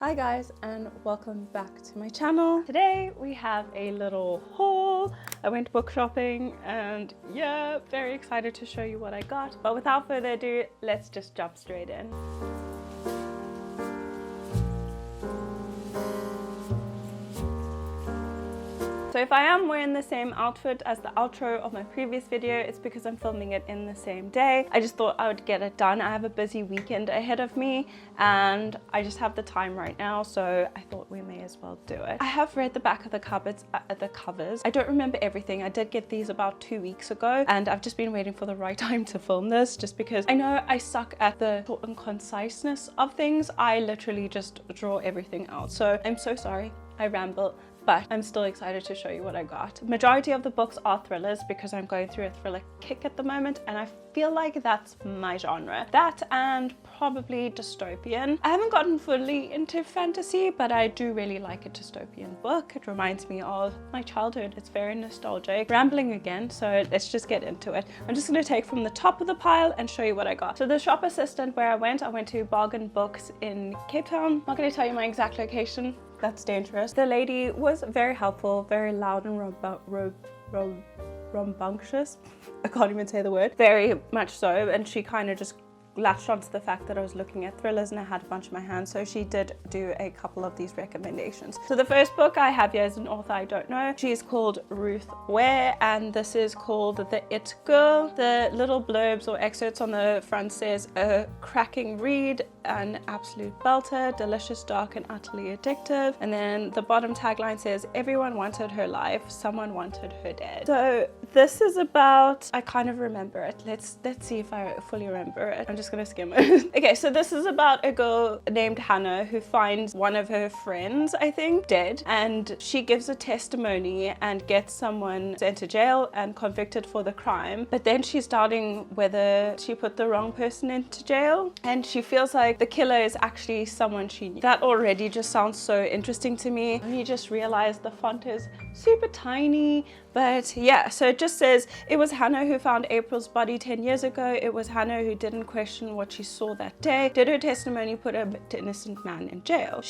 Hi guys, and welcome back to my channel. Today we have a little haul. I went book shopping and yeah, very excited to show you what I got. But without further ado, let's just jump straight in. So if I am wearing the same outfit as the outro of my previous video, it's because I'm filming it in the same day. I just thought I would get it done. I have a busy weekend ahead of me and I just have the time right now, so I thought we may as well do it. I have read the back of the covers. I don't remember everything. I did get these about 2 weeks ago and I've just been waiting for the right time to film this just because I know I suck at the short and conciseness of things. I literally just draw everything out. So I'm so sorry, I ramble. But I'm still excited to show you what I got. Majority of the books are thrillers because I'm going through a thriller kick at the moment and I feel like that's my genre. That and probably dystopian. I haven't gotten fully into fantasy, but I do really like a dystopian book. It reminds me of my childhood. It's very nostalgic. Rambling again, so let's just get into it. I'm just going to take from the top of the pile and show you what I got. So the shop assistant where I went to Bargain Books in Cape Town. I'm not going to tell you my exact location. That's dangerous. The lady was very helpful, very loud and rambunctious. I can't even say the word. Very much so, and she kind of just latched onto the fact that I was looking at thrillers and I had a bunch in my hand, so she did do a couple of these recommendations. So the first book I have here is an author I don't know. She's called Ruth Ware and this is called The It Girl. The little blurbs or excerpts on the front says a cracking read, an absolute belter, delicious, dark and utterly addictive. And then the bottom tagline says everyone wanted her life, someone wanted her dead. So this is about, I kind of remember it. Let's see if I fully remember it. I'm just gonna skim it. Okay, so this is about a girl named Hannah who finds one of her friends, I think, dead, and she gives a testimony and gets someone sent to jail and convicted for the crime, but then she's doubting whether she put the wrong person into jail and she feels like the killer is actually someone she knew. That already just sounds so interesting to me. And you just realize the font is super tiny, but yeah, so it just says it was Hannah who found April's body 10 years ago. It was Hannah who didn't question what she saw that day. Did her testimony put an innocent man in jail?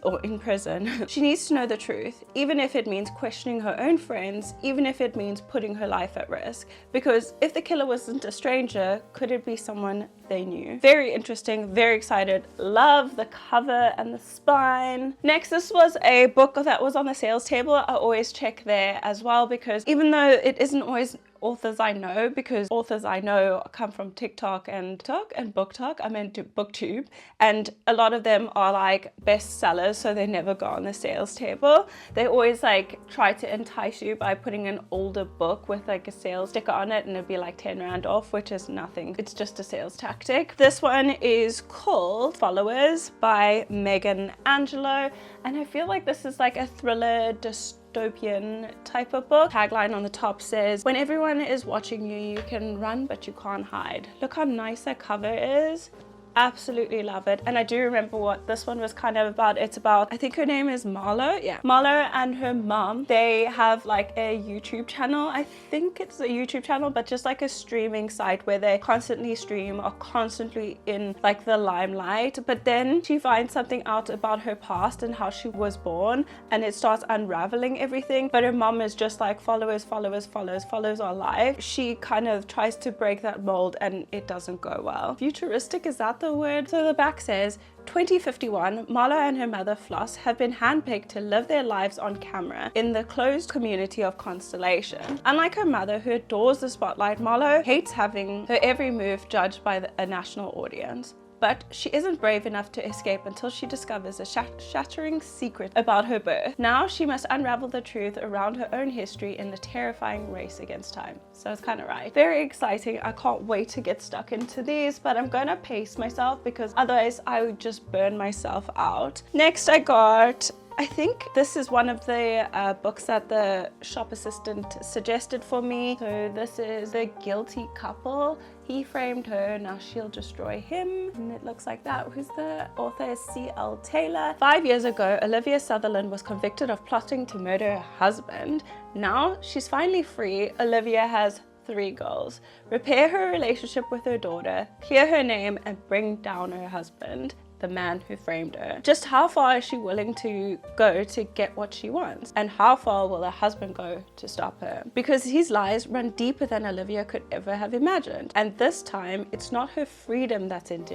Or in prison. She needs to know the truth, even if it means questioning her own friends, even if it means putting her life at risk. Because if the killer wasn't a stranger, could it be someone they knew? Very interesting, very excited. Love the cover and the spine. Next, this was a book that was on the sales table. I always check there as well because even though it isn't always authors I know, because authors I know come from TikTok and BookTok, I meant BookTube, and a lot of them are like bestsellers, so they never go on the sales table. They always like try to entice you by putting an older book with like a sales sticker on it and it'd be like 10 rand off, which is nothing. It's just a sales tactic. This one is called Followers by Megan Angelo, and I feel like this is like a thriller dystopian type of book. Tagline on the top says, when everyone is watching you, you can run but you can't hide. Look how nice that cover is. Absolutely love it. And I do remember what this one was kind of about. It's about, I think her name is Marlo. Yeah, Marlo and her mom, they have like a YouTube channel. I think it's a YouTube channel, but just like a streaming site where they constantly stream, are constantly in like the limelight. But then she finds something out about her past and how she was born, and it starts unraveling everything. But her mom is just like followers our life. She kind of tries to break that mold and it doesn't go well. Futuristic, is that the word? So the back says 2051, Marlo and her mother Floss have been handpicked to live their lives on camera in the closed community of Constellation. Unlike her mother, who adores the spotlight, Marlo hates having her every move judged by a national audience. But she isn't brave enough to escape until she discovers a shattering secret about her birth. Now she must unravel the truth around her own history in the terrifying race against time. So it's kind of right. Very exciting. I can't wait to get stuck into these, but I'm gonna pace myself because otherwise I would just burn myself out. Next I got, I think this is one of the books that the shop assistant suggested for me. So this is The Guilty Couple. He framed her, now she'll destroy him. And it looks like that. Who's the author? C.L. Taylor. 5 years ago, Olivia Sutherland was convicted of plotting to murder her husband. Now she's finally free. Olivia has 3 goals: repair her relationship with her daughter, clear her name, and bring down her husband. the man who framed her. Just how far is she willing to go to get what she wants? And how far will her husband go to stop her? Because his lies run deeper than Olivia could ever have imagined. And this time, it's not her freedom that's in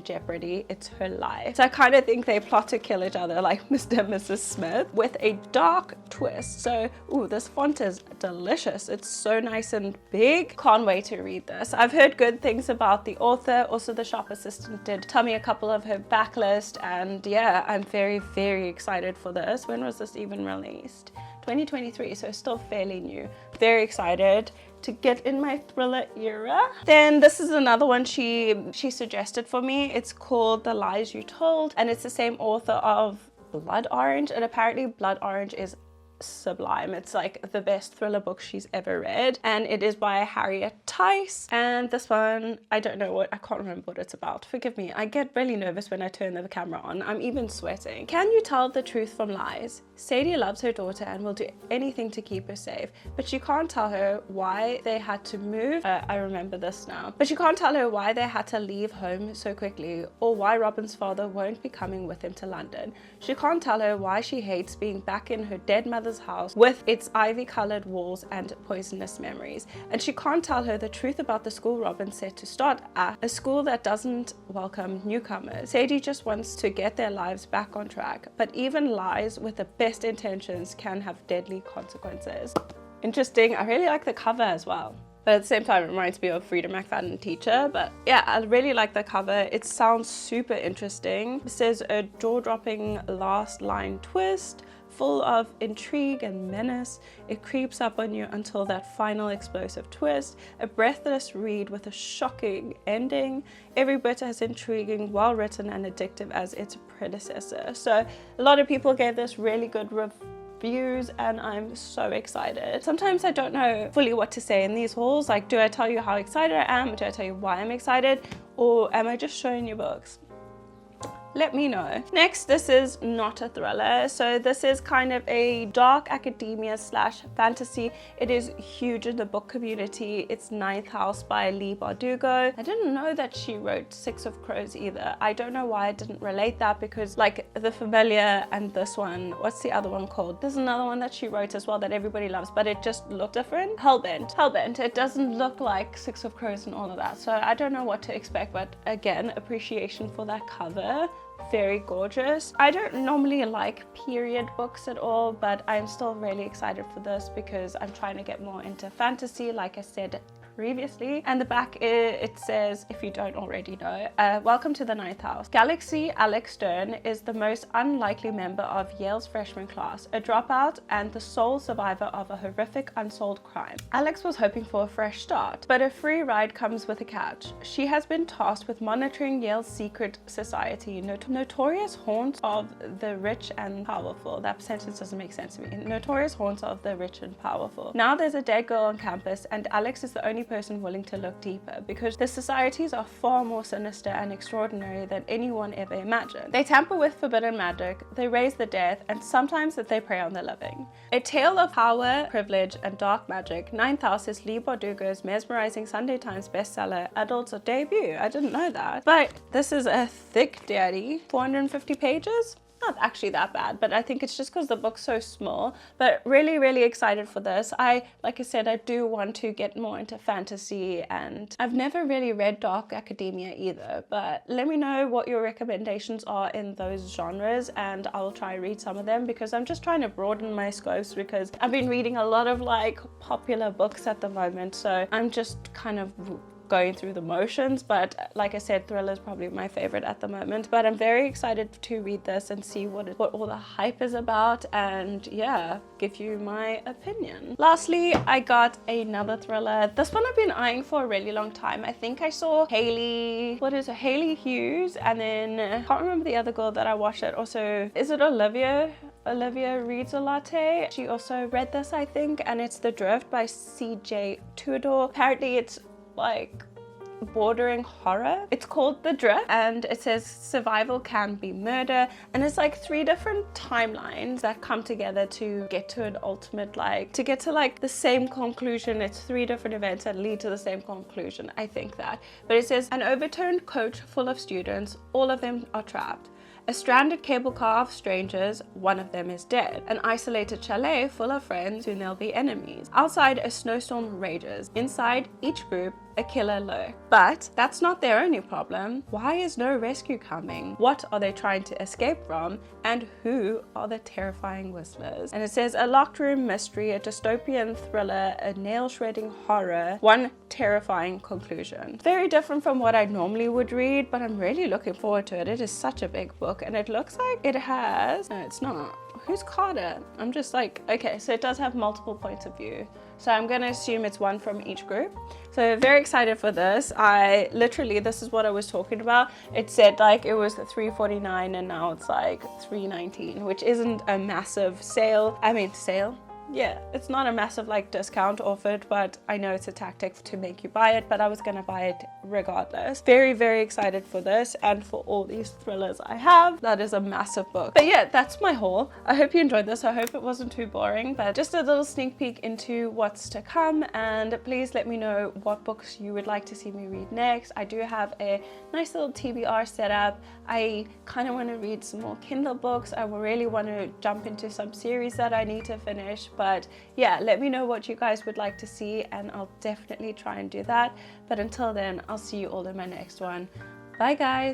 jeopardy, it's her life. So I kind of think they plot to kill each other like Mr. and Mrs. Smith with a dark twist. So, ooh, this font is delicious. It's so nice and big. Can't wait to read this. I've heard good things about the author. Also, the shop assistant did tell me a couple of her backlist, and yeah, I'm very, very excited for this. When was this even released? 2023, so still fairly new. Very excited to get in my thriller era. Then this is another one she suggested for me. It's called The Lies You Told, and it's the same author of Blood Orange, and apparently Blood Orange is sublime. It's like the best thriller book she's ever read, and it is by Harriet Tice. And this one, I can't remember what it's about. Forgive me, I get really nervous when I turn the camera on. I'm even sweating. Can you tell the truth from lies? Sadie loves her daughter and will do anything to keep her safe, but she can't tell her why they had to move. I remember this now. But she can't tell her why they had to leave home so quickly, or why Robin's father won't be coming with him to London. She can't tell her why she hates being back in her dead mother's house with its ivy-colored walls and poisonous memories. And she can't tell her the truth about the school Robin set to start at, a school that doesn't welcome newcomers. Sadie just wants to get their lives back on track, but even lies with the best intentions can have deadly consequences. Interesting. I really like the cover as well. But at the same time, it reminds me of Frida McFadden Teacher. But yeah, I really like the cover. It sounds super interesting. It says a jaw-dropping last line twist, full of intrigue and menace. It creeps up on you until that final explosive twist. A breathless read with a shocking ending. Every bit as intriguing, well written and addictive as its predecessor. So a lot of people gave this really good reviews, and I'm so excited. Sometimes I don't know fully what to say in these hauls. Like, do I tell you how excited I am? Do I tell you why I'm excited? Or am I just showing you books? Let me know. Next, this is not a thriller. So this is kind of a dark academia / fantasy. It is huge in the book community. It's Ninth House by Leigh Bardugo. I didn't know that she wrote Six of Crows either. I don't know why I didn't relate that, because like The Familiar and this one, what's the other one called? There's another one that she wrote as well that everybody loves, but it just looked different. Hellbent. It doesn't look like Six of Crows and all of that. So I don't know what to expect, but again, appreciation for that cover. Very gorgeous. I don't normally like period books at all, but I'm still really excited for this because I'm trying to get more into fantasy, like I said previously. And the back, it says, if you don't already know, welcome to the Ninth House. Galaxy Alex Stern is the most unlikely member of Yale's freshman class, a dropout and the sole survivor of a horrific unsolved crime. Alex was hoping for a fresh start, but a free ride comes with a catch. She has been tasked with monitoring Yale's secret society, notorious haunts of the rich and powerful. That sentence doesn't make sense to me. Notorious haunts of the rich and powerful. Now there's a dead girl on campus, and Alex is the only person willing to look deeper, because the societies are far more sinister and extraordinary than anyone ever imagined. They tamper with forbidden magic, they raise the dead, and sometimes that they prey on the living. A tale of power, privilege, and dark magic, Ninth House is Leigh Bardugo's mesmerizing Sunday Times bestseller adult debut. I didn't know that. But this is a thick daddy, 450 pages. Not actually that bad, but I think it's just because the book's so small. But really, really excited for this. Like I said, I do want to get more into fantasy, and I've never really read dark academia either, but let me know what your recommendations are in those genres, and I'll try and read some of them, because I'm just trying to broaden my scopes, because I've been reading a lot of like popular books at the moment, so I'm just kind of going through the motions. But like I said, thriller is probably my favorite at the moment, but I'm very excited to read this and see what all the hype is about, and yeah, give you my opinion. Lastly, I got another thriller. This one I've been eyeing for a really long time. I think I saw Hayley Hughes, and then I can't remember the other girl that I watched it. Also, is it Olivia Reads a Latte? She also read this, I think, and it's The Drift by CJ Tudor. Apparently it's like bordering horror. It's called The Drift, and it says survival can be murder, and it's like 3 different timelines that come together to get to an ultimate, like to get to like the same conclusion. It's 3 different events that lead to the same conclusion, I think that. But it says an overturned coach full of students, all of them are trapped. A stranded cable car of strangers, one of them is dead. An isolated chalet full of friends, soon they'll be enemies. Outside, a snowstorm rages. Inside each group, a killer lurks. But that's not their only problem. Why is no rescue coming? What are they trying to escape from? And who are the terrifying whistlers? And it says a locked room mystery, a dystopian thriller, a nail-shredding horror, one terrifying conclusion. Very different from what I normally would read, but I'm really looking forward to it. It is such a big book, and it looks like it has... No, it's not. Who's Carter? I'm just like, okay, so it does have multiple points of view. So I'm going to assume it's one from each group. So very excited for this. This is what I was talking about. It said like it was $3.49 and now it's like $3.19, which isn't a massive sale. Yeah, it's not a massive like discount offered, but I know it's a tactic to make you buy it, but I was gonna buy it regardless. Very, very excited for this and for all these thrillers I have. That is a massive book. But yeah, that's my haul. I hope you enjoyed this. I hope it wasn't too boring, but just a little sneak peek into what's to come. And please let me know what books you would like to see me read next. I do have a nice little TBR set up. I kind of want to read some more Kindle books. I really want to jump into some series that I need to finish. But yeah, let me know what you guys would like to see and I'll definitely try and do that. But until then, I'll see you all in my next one. Bye guys.